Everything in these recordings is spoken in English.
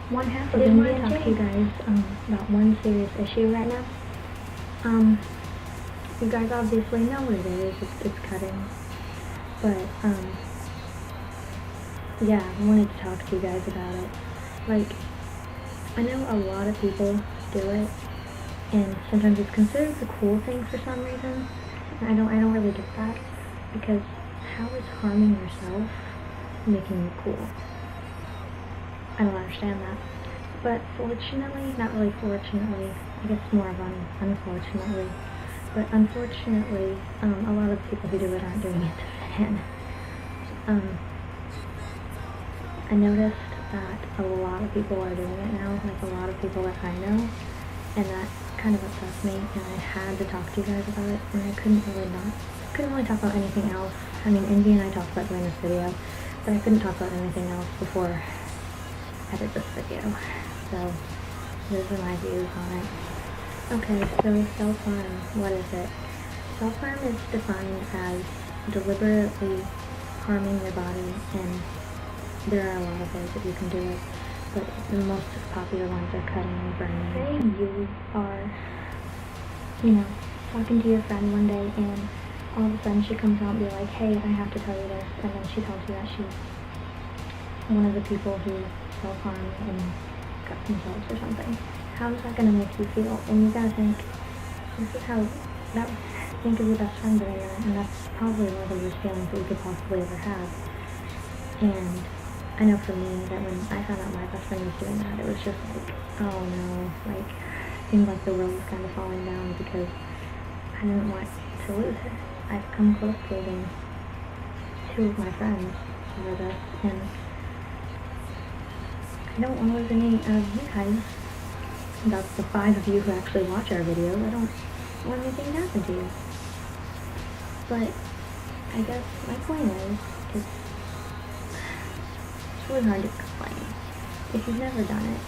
one half of Envvi and talk to you guys about one serious issue right now. You guys obviously know what it is. It's cutting. But yeah, I wanted to talk to you guys about it. Like, I know a lot of people do it, and sometimes it's considered a cool thing for some reason. And I don't really get that, because how is harming yourself making you cool? I don't understand that. But fortunately, not really fortunately, I guess more of unfortunately, but unfortunately, a lot of the people who do it aren't doing it to fit in. I noticed that a lot of people are doing it now, like a lot of people that I know, and that kind of upsets me, and I had to talk to you guys about it, and I couldn't really talk about anything else. I mean, Envvi and I talked about doing this video, but I couldn't talk about anything else before I did this video. So, those are my views on it. Okay, so self-harm, what is it? Self-harm is defined as deliberately harming your body, and there are a lot of ways that you can do it, but the most popular ones are cutting and burning. Say you are, talking to your friend one day, and all of a sudden she comes out and be like, hey, I have to tell you this, and then she tells you that she's one of the people who self-harmed and cut themselves or something. How is that going to make you feel? And you gotta think, this is how, think of your best friend doing that, and that's probably one of the worst feelings that you could possibly ever have. And I know for me, that when I found out my best friend was doing that, it was just like, oh no, like, it seemed like the world was kind of falling down, because I didn't want to lose her. I've come close to losing two of my friends over this, and I don't want to lose any of you guys. That's the 5 of you who actually watch our videos. I don't want anything to happen to you. But I guess my point is, it's really hard to explain. If you've never done it,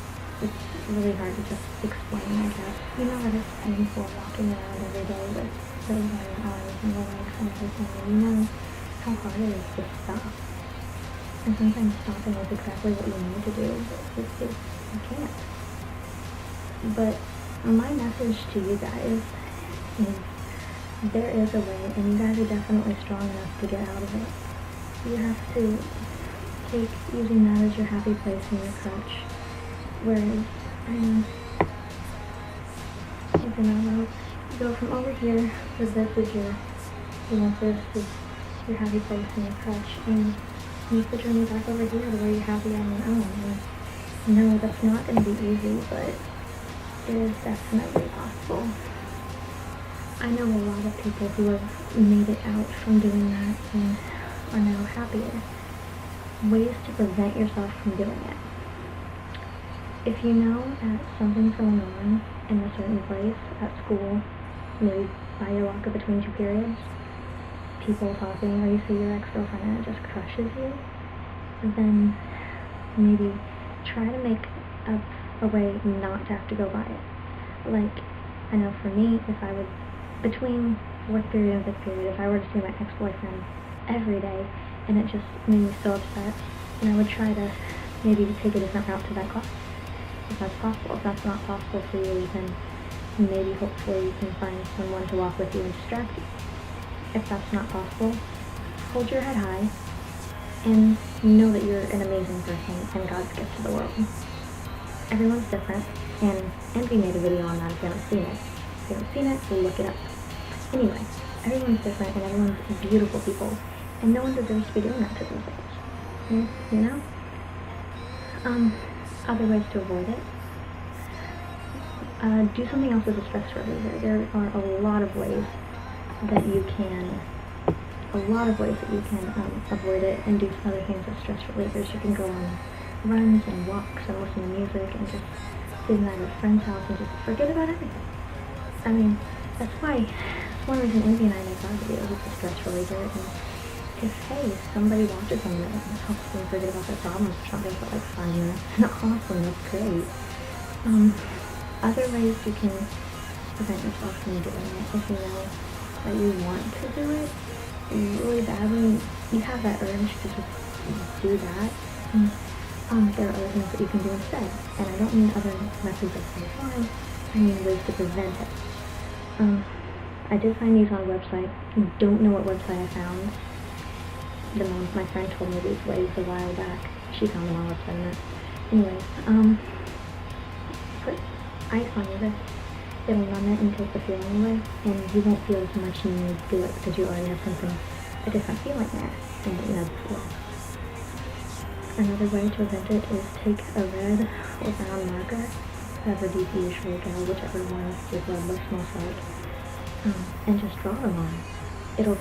it's really hard to just explain, I guess. You know that it's painful walking around every day with those on your arms and your legs and everything, and you know how hard it is to stop. And sometimes stopping is exactly what you need to do, but you can't. But my message to you guys is, there is a way, and you guys are definitely strong enough to get out of it. You have to take using that as your happy place in your crutch. Whereas, you go from over here, so this is this is your happy place in your crutch, and you put your knee back over here to where you're happy on your own. And no, that's not going to be easy, but it is definitely possible. I know a lot of people who have made it out from doing that and are now happier. Ways to prevent yourself from doing it. If you know that something's going on in a certain place, at school, maybe by your locker between 2 periods, people talking, or you see your ex-girlfriend and it just crushes you, then maybe try to make a way not to have to go by it. Like, I know for me, if I would, between 4th period and 5th period, if I were to see my ex-boyfriend every day, and it just made me so upset, and I would try to maybe take a different route to that class, if that's possible. If that's not possible for you, then maybe hopefully you can find someone to walk with you and distract you. If that's not possible, hold your head high, and know that you're an amazing person and God's gift to the world. Everyone's different, and Envvi made a video on that if you haven't seen it. If you haven't seen it, we'll look it up. Anyway, everyone's different, and everyone's beautiful people, and no one deserves to be doing that to themselves. You know? Other ways to avoid it. Do something else as a stress reliever. There are a lot of ways that you can avoid it and do other things as stress relievers. You can go on runs and walks and listen to music and just sit at a friend's house and just forget about everything. I mean, that's one reason Envvi and I make our videos. It's a stress reliever, and if somebody watches them that helps them forget about their problems or something for like 5 minutes, awesome, that's great. Other ways you can prevent yourself from doing it, if you know that you want to do it really badly, you have that urge to just do that. there are other things that you can do instead. And I don't mean other methods of saving time, I mean ways to prevent it. I did find these on a website. I don't know what website I found. My friend told me these ways a while back. She found them on a website. Anyways, put ice on your wrist. It'll numb it and take the feeling away, and you won't feel as much need to do it because you already have something, a different feeling there than what you had before. Another way to prevent it is take a red or brown marker, whatever deep you usually go, whichever one your blood looks most like, and just draw them on. It won't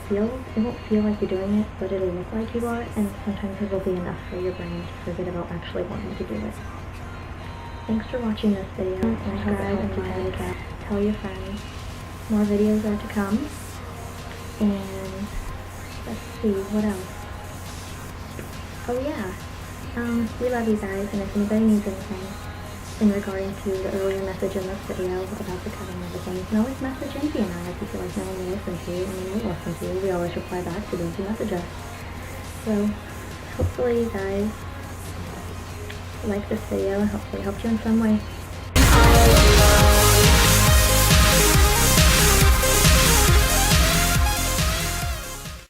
feel like you're doing it, but it'll look like you are, and sometimes it will be enough for your brain to forget about actually wanting to do it. Thanks for watching this video. I hope it helped you guys. Tell your friends. More videos are to come. And let's see, what else? Oh yeah. We love you guys, and if anybody needs anything in regarding to the earlier message in this video about the cutting and everything, you can always message Envvi and I if you feel like no one will listen to you, and we won't listen to you. We always reply back to those who message us. So hopefully you guys like this video and hopefully it helped you in some way.